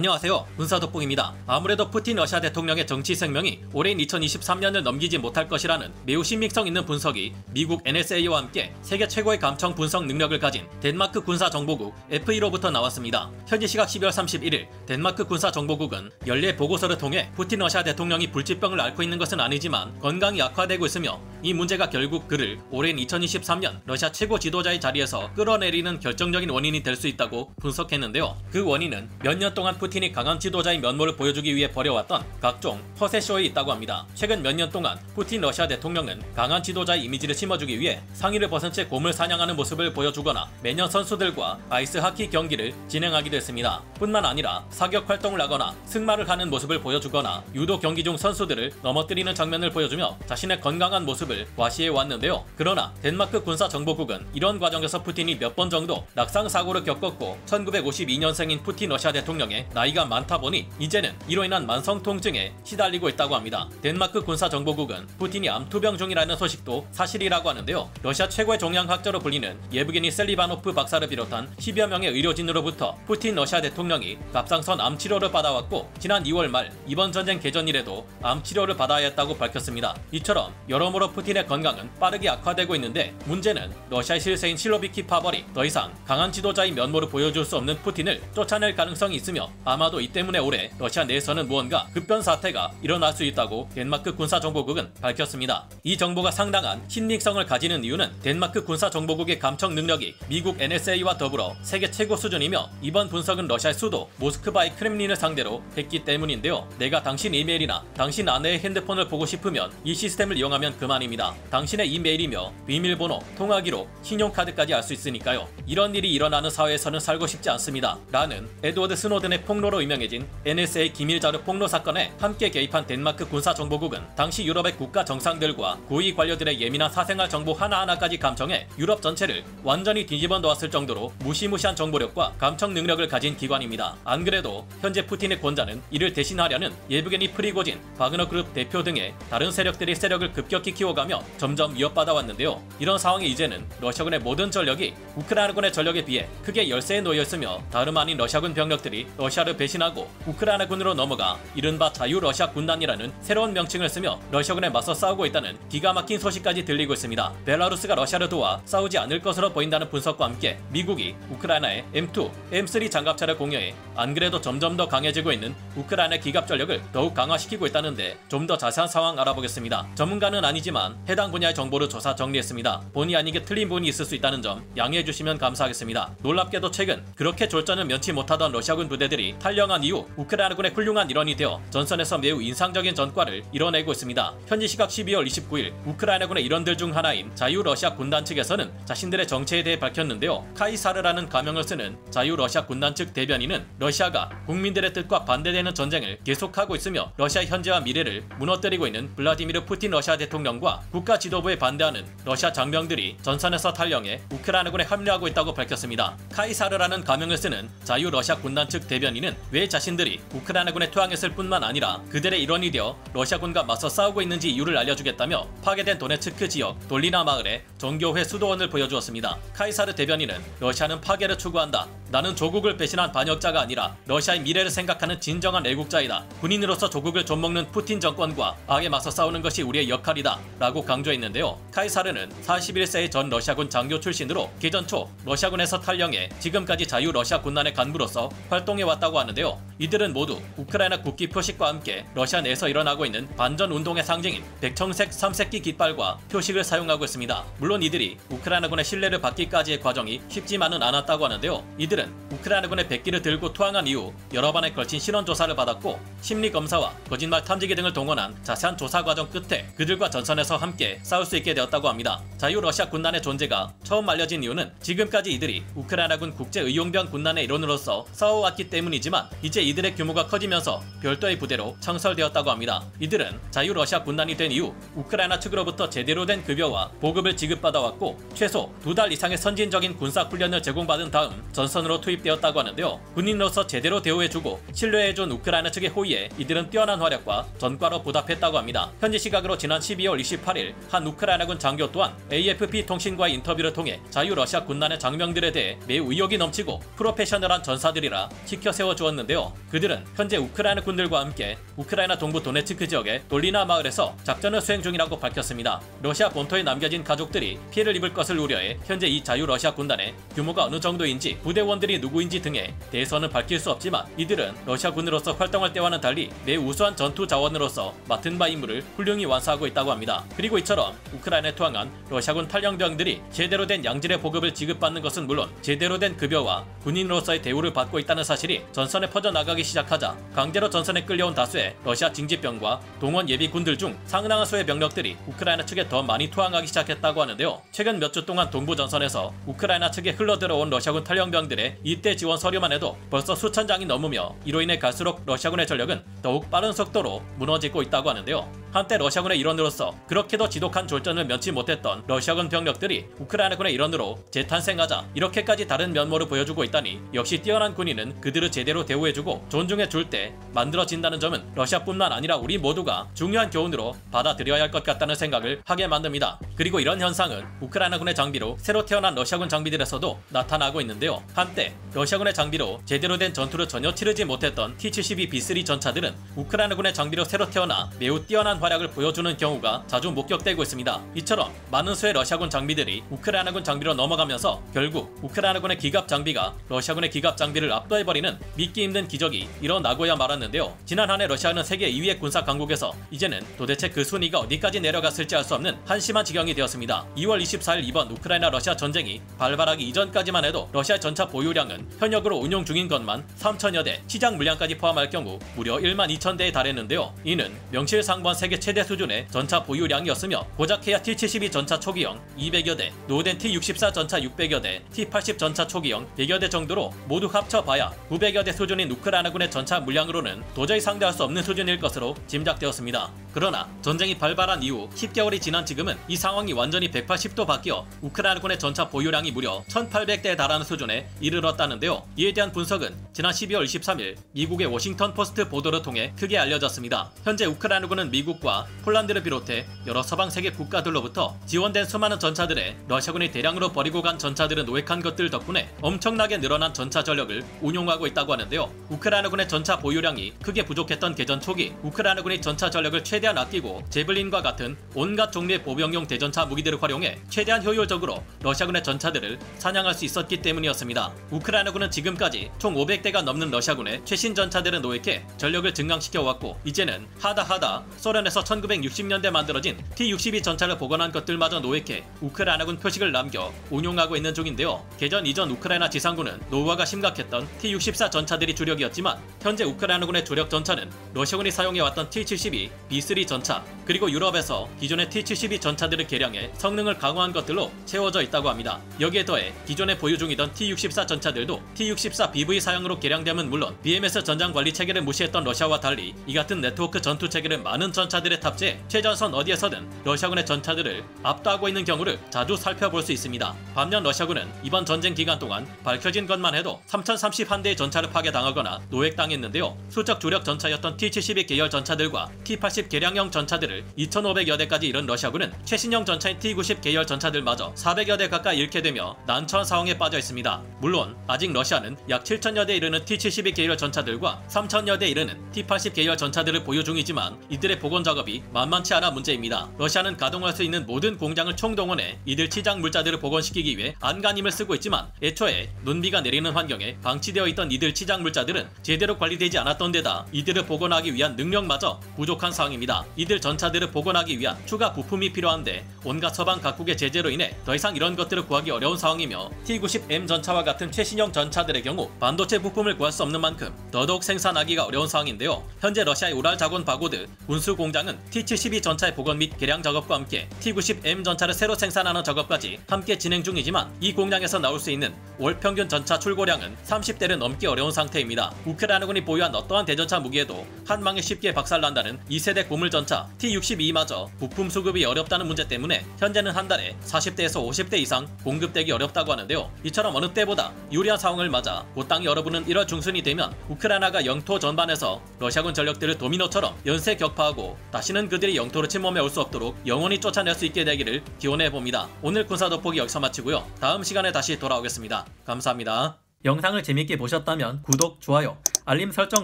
안녕하세요. 군사돋보기입니다. 아무래도 푸틴 러시아 대통령의 정치 생명이 올해인 2023년을 넘기지 못할 것이라는 매우 신빙성 있는 분석이 미국 NSA와 함께 세계 최고의 감청 분석 능력을 가진 덴마크 군사정보국 FE로부터 나왔습니다. 현지 시각 12월 31일 덴마크 군사정보국은 연례 보고서를 통해 푸틴 러시아 대통령이 불치병을 앓고 있는 것은 아니지만 건강이 악화되고 있으며 이 문제가 결국 그를 올해인 2023년 러시아 최고 지도자의 자리에서 끌어내리는 결정적인 원인이 될 수 있다고 분석했는데요. 그 원인은 몇 년 동안 푸틴이 강한 지도자의 면모를 보여주기 위해 벌여왔던 각종 허세쇼에 있다고 합니다. 최근 몇 년 동안 푸틴 러시아 대통령은 강한 지도자의 이미지를 심어주기 위해 상의를 벗은 채 곰을 사냥하는 모습을 보여주거나 매년 선수들과 아이스 하키 경기를 진행하기도 했습니다. 뿐만 아니라 사격 활동을 하거나 승마를 하는 모습을 보여주거나 유도 경기 중 선수들을 넘어뜨리는 장면을 보여주며 자신의 건강한 모습을 과시해 왔는데요. 그러나 덴마크 군사정보국은 이런 과정에서 푸틴이 몇 번 정도 낙상 사고를 겪었고 1952년생인 푸틴 러시아 대통령의 나이가 많다 보니 이제는 이로 인한 만성 통증에 시달리고 있다고 합니다. 덴마크 군사정보국은 푸틴이 암투병 중이라는 소식도 사실이라고 하는데요. 러시아 최고의 종양학자로 불리는 예브게니 셀리바노프 박사를 비롯한 10여 명의 의료진으로부터 푸틴 러시아 대통령이 갑상선 암 치료를 받아왔고 지난 2월 말 이번 전쟁 개전일에도 암 치료를 받아야 했다고 밝혔습니다. 이처럼 여러모로 푸틴의 건강은 빠르게 악화되고 있는데 문제는 러시아의 실세인 실로비키 파벌이 더 이상 강한 지도자의 면모를 보여줄 수 없는 푸틴을 쫓아낼 가능성이 있으며 아마도 이 때문에 올해 러시아 내에서는 무언가 급변 사태가 일어날 수 있다고 덴마크 군사정보국은 밝혔습니다. 이 정보가 상당한 신빙성을 가지는 이유는 덴마크 군사정보국의 감청 능력이 미국 NSA와 더불어 세계 최고 수준이며 이번 분석은 러시아의 수도 모스크바의 크렘린을 상대로 했기 때문인데요. 내가 당신 이메일이나 당신 아내의 핸드폰을 보고 싶으면 이 시스템을 이용하면 그만입니다. 당신의 이메일이며 비밀번호, 통화기록, 신용카드까지 알 수 있으니까요. 이런 일이 일어나는 사회에서는 살고 싶지 않습니다. 라는 에드워드 스노든의 폭로로 유명해진 NSA 기밀자료 폭로 사건에 함께 개입한 덴마크 군사정보국은 당시 유럽의 국가 정상들과 고위 관료들의 예민한 사생활 정보 하나하나까지 감청해 유럽 전체를 완전히 뒤집어 놓았을 정도로 무시무시한 정보력과 감청 능력을 가진 기관입니다. 안 그래도 현재 푸틴의 권자는 이를 대신하려는 예브게니 프리고진, 바그너 그룹 대표 등의 다른 세력들이 세력을 급격히 키워가며 점점 위협받아 왔는데요. 이런 상황에 이제는 러시아군의 모든 전력이 우크라이나군의 전력에 비해 크게 열세에 놓여있으며 다름 아닌 러시아군 병력들이 러시아를 배신하고 우크라이나군으로 넘어가 이른바 자유러시아 군단이라는 새로운 명칭을 쓰며 러시아군에 맞서 싸우고 있다는 기가 막힌 소식까지 들리고 있습니다. 벨라루스가 러시아를 도와 싸우지 않을 것으로 보인다는 분석과 함께 미국이 우크라이나에 M2, M3 장갑차를 공여해 안 그래도 점점 더 강해지고 있는 우크라이나 기갑 전력을 더욱 강화시키고 있다는데 좀 더 자세한 상황 알아보겠습니다. 전문가는 아니지만 해당 분야의 정보를 조사 정리했습니다. 본의 아니게 틀린 부분이 있을 수 있다는 점 양해해 주시면 감사하겠습니다. 놀랍게도 최근 그렇게 졸전을 면치 못하던 러시아군 부대들이 탈영한 이후 우크라이나군의 훌륭한 일원이 되어 전선에서 매우 인상적인 전과를 이뤄내고 있습니다. 현지 시각 12월 29일 우크라이나군의 일원들 중 하나인 자유러시아 군단 측에서는 자신들의 정체에 대해 밝혔는데요. 카이사르라는 가명을 쓰는 자유러시아 군단 측 대변인은 러시아가 국민들의 뜻과 반대되는 전쟁을 계속하고 있으며 러시아 현재와 미래를 무너뜨리고 있는 블라디미르 푸틴 러시아 대통령과 국가 지도부에 반대하는 러시아 장병들이 전선에서 탈영해 우크라이나군에 합류하고 있다고 밝혔습니다. 카이사르라는 가명을 쓰는 자유러시아 군단 측 대변인은 왜 자신들이 우크라이나군에 투항했을 뿐만 아니라 그들의 일원이 되어 러시아군과 맞서 싸우고 있는지 이유를 알려주겠다며 파괴된 도네츠크 지역 돌리나 마을의 정교회 수도원을 보여주었습니다. 카이사르 대변인은 러시아는 파괴를 추구한다. 나는 조국을 배신한 반역자가 아니라 러시아의 미래를 생각하는 진정한 애국자이다. 군인으로서 조국을 좀먹는 푸틴 정권과 악에 맞서 싸우는 것이 우리의 역할이다. 라고 강조했는데요. 카이사르는 41세의 전 러시아군 장교 출신으로 개전 초 러시아군에서 탈영해 지금까지 자유러시아 군단의 간부로서 활동해왔다고 하는데요. 이들은 모두 우크라이나 국기 표식과 함께 러시아 내에서 일어나고 있는 반전 운동의 상징인 백청색 3색기 깃발과 표식을 사용하고 있습니다. 물론 이들이 우크라이나군의 신뢰를 받기까지의 과정이 쉽지만은 않았다고 하는데요. 이들은 우크라이나군의 백기를 들고 투항한 이후 여러 번에 걸친 신원조사를 받았고 심리검사와 거짓말 탐지기 등을 동원한 자세한 조사 과정 끝에 그들과 전선에서 함께 싸울 수 있게 되었다고 합니다. 자유러시아 군단의 존재가 처음 알려진 이유는 지금까지 이들이 우크라이나군 국제의용병 군단의 일원으로서 싸워왔기 때문이지만 이제 이들의 규모가 커지면서 별도의 부대로 창설되었다고 합니다. 이들은 자유러시아 군단이 된 이후 우크라이나 측으로부터 제대로 된 급여와 보급을 지급받아왔고 최소 2달 이상의 선진적인 군사훈련을 제공받은 다음 전선으로 투입되었다고 하는데요. 군인으로서 제대로 대우해주고 신뢰해준 우크라이나 측의 호의에 이들은 뛰어난 활약과 전과로 보답했다고 합니다. 현지 시각으로 지난 12월 28일 한 우크라이나군 장교 또한 AFP 통신과의 인터뷰를 통해 자유러시아 군단의 장병들에 대해 매우 의욕이 넘치고 프로페셔널한 전사들이라 치켜 세워주었는데요. 그들은 현재 우크라이나 군들과 함께 우크라이나 동부 도네츠크 지역의 돌리나 마을에서 작전을 수행 중이라고 밝혔습니다. 러시아 본토에 남겨진 가족들이 피해를 입을 것을 우려해 현재 이 자유 러시아 군단의 규모가 어느 정도인지 부대원들이 누구인지 등에 대해서는 밝힐 수 없지만 이들은 러시아 군으로서 활동할 때와는 달리 매우 우수한 전투 자원으로서 맡은 바 임무를 훌륭히 완수하고 있다고 합니다. 그리고 이처럼 우크라이나에 투항한 러시아군 탈영병들이 제대로 된 양질의 보급을 지급받는 것은 물론 제대로 된 급여와 군인으로서의 대우를 받고 있다는 사실이 전선에 퍼져나가기 시작하자 강제로 전선에 끌려온 다수의 러시아 징집병과 동원 예비군들 중 상당한 수의 병력들이 우크라이나 측에 더 많이 투항하기 시작했다고 하는데요. 최근 몇 주 동안 동부 전선에서 우크라이나 측에 흘러들어온 러시아군 탈영병들의 입대 지원 서류만 해도 벌써 수천 장이 넘으며 이로 인해 갈수록 러시아군의 전력은 더욱 빠른 속도로 무너지고 있다고 하는데요. 한때 러시아군의 일원으로서 그렇게도 지독한 졸전을 면치 못했던 러시아군 병력들이 우크라이나군의 일원으로 재탄생하자 이렇게까지 다른 면모를 보여주고 있다니 역시 뛰어난 군인은 그들을 제대로 대우해주고 존중해줄 때 만들어진다는 점은 러시아뿐만 아니라 우리 모두가 중요한 교훈으로 받아들여야 할 것 같다는 생각을 하게 만듭니다. 그리고 이런 현상은 우크라이나군의 장비로 새로 태어난 러시아군 장비들에서도 나타나고 있는데요. 한때 러시아군의 장비로 제대로 된 전투를 전혀 치르지 못했던 T-72B3 전차들은 우크라이나군의 장비로 새로 태어나 매우 뛰어난 활약을 보여주는 경우가 자주 목격되고 있습니다. 이처럼 많은 수의 러시아군 장비들이 우크라이나군 장비로 넘어가면서 결국 우크라이나군의 기갑 장비가 러시아군의 기갑 장비를 압도해버리는 믿기 힘든 기적이 일어나고야 말았는데요. 지난 한 해 러시아는 세계 2위의 군사 강국에서 이제는 도대체 그 순위가 어디까지 내려갔을지 알 수 없는 한심한 지경이 되었습니다. 2월 24일 이번 우크라이나 러시아 전쟁이 발발하기 이전까지만 해도 러시아 전차 보유량은 현역으로 운용 중인 것만 3천여 대, 시장 물량까지 포함할 경우 무려 1만 2천 대에 달했는데요. 이는 명실상부한 세계 최대 수준의 전차 보유량이었으며 고작해야 T-72 전차 초기형 200여 대, 노후된 T-64 전차 600여 대, T-80 전차 초기형 100여 대 정도로 모두 합쳐봐야 900여 대 수준인 우크라이나군의 전차 물량으로는 도저히 상대할 수 없는 수준일 것으로 짐작되었습니다. 그러나 전쟁이 발발한 이후 10개월이 지난 지금은 이 상황이 완전히 180도 바뀌어 우크라이나군의 전차 보유량이 무려 1800대에 달하는 수준에 이르렀다는데요. 이에 대한 분석은 지난 12월 23일 미국의 워싱턴 포스트 보도를 통해 크게 알려졌습니다. 현재 우크라이나군은 미국과 폴란드를 비롯해 여러 서방 세계 국가들로부터 지원된 수많은 전차들에 러시아군이 대량으로 버리고 간 전차들은 노획한 것들 덕분에 엄청나게 늘어난 전차 전력을 운용하고 있다고 하는데요. 우크라이나군의 전차 보유량이 크게 부족했던 개전 초기 우크라이나군이 전차 전력을 최대한 아끼고 제블린과 같은 온갖 종류의 보병용 대전차 무기들을 활용해 최대한 효율적으로 러시아군의 전차들을 사냥할 수 있었기 때문이었습니다. 우크라이나군은 지금까지 총 500대가 넘는 러시아군의 최신 전차들을 노획해 전력을 증강시켜왔고 이제는 하다 소련에서 1960년대 만들어진 T-62 전차를 복원한 것들마저 노획해 우크라이나군 표식을 남겨 운용하고 있는 중인데요. 개전 이전 우크라이나 지상군은 노후화가 심각했던 T-64 전차들이 주력이었지만 현재 우크라이나군의 주력 전차는 러시아군이 사용해왔던 T-72B3 전차 그리고 유럽에서 기존의 T-72 전차들을 개량해 성능을 강화한 것들로 채워져 있다고 합니다. 여기에 더해 기존에 보유 중이던 T-64 전차들도 T-64BV 사양으로 개량됨은 물론 BMS 전장 관리 체계를 무시했던 러시아와 달리 이 같은 네트워크 전투 체계를 많은 전차들에 탑재해 최전선 어디에서든 러시아군의 전차들을 압도하고 있는 경우를 자주 살펴볼 수 있습니다. 반면 러시아군은 이번 전쟁 기간 동안 밝혀진 것만 해도 3031대의 전차를 파괴당하거나 노획당했는데요. 수적 주력 전차였던 T-72 계열 전차들과 T-80 개량형 전차들을 2500여 대까지 잃은 러시아군은 최신형 전차인 T-90 계열 전차들마저 400여 대 가까이 잃게 되며 난처한 상황에 빠져 있습니다. 물론 아직 러시아는 약 7000여 대 이르는 T-72 계열 전차들과 3000여 대 이르는 T-80 계열 전차들을 보유 중이지만 이들의 복원 작업이 만만치 않아 문제입니다. 러시아는 가동할 수 있는 모든 공장을 총동원해 이들 치장 물자들을 복원시키기 위해 안간힘을 쓰고 있지만 애초에 눈비가 내리는 환경에 방치되어 있던 이들 치장 물자들은 제대로 관리되지 않았던 데다 이들을 복원하기 위한 능력마저 부족한 상황입니다. 이들 전차들을 복원하기 위한 추가 부품이 필요한데 온갖 서방 각국의 제재로 인해 더 이상 이런 것들을 구하기 어려운 상황이며 T-90M 전차와 같은 최신형 전차들의 경우 반도체 부품을 구할 수 없는 만큼 더더욱 생산하기가 어려운 상황인데요. 현재 러시아의 우랄 자곤 바고드 군수 공장은 T-72 전차의 복원 및 개량 작업과 함께 T-90M 전차를 새로 생산하는 작업까지 함께 진행 중이지만 이 공장에서 나올 수 있는 월 평균 전차 출고량은 30대를 넘기 어려운 상태입니다. 우크라이나군이 보유한 어떠한 대전차 무기에도 한 방에 쉽게 박살난다는 2세대 고물전차 T-62마저 부품 수급이 어렵다는 문제 때문에 현재는 한 달에 40대에서 50대 이상 공급되기 어렵다고 하는데요. 이처럼 어느 때보다 유리한 상황을 맞아 곧 땅이 얼어붙는 1월 중순이 되면 우크라이나가 영토 전반에서 러시아군 전력들을 도미노처럼 연쇄 격파하고 다시는 그들이 영토로 침범해 올 수 없도록 영원히 쫓아낼 수 있게 되기를 기원해봅니다. 오늘 군사 돋보기 여기서 마치고요. 다음 시간에 다시 돌아오겠습니다. 감사합니다. 영상을 재밌게 보셨다면 구독, 좋아요, 알림 설정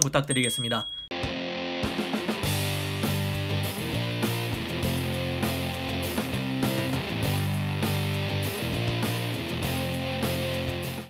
부탁드리겠습니다.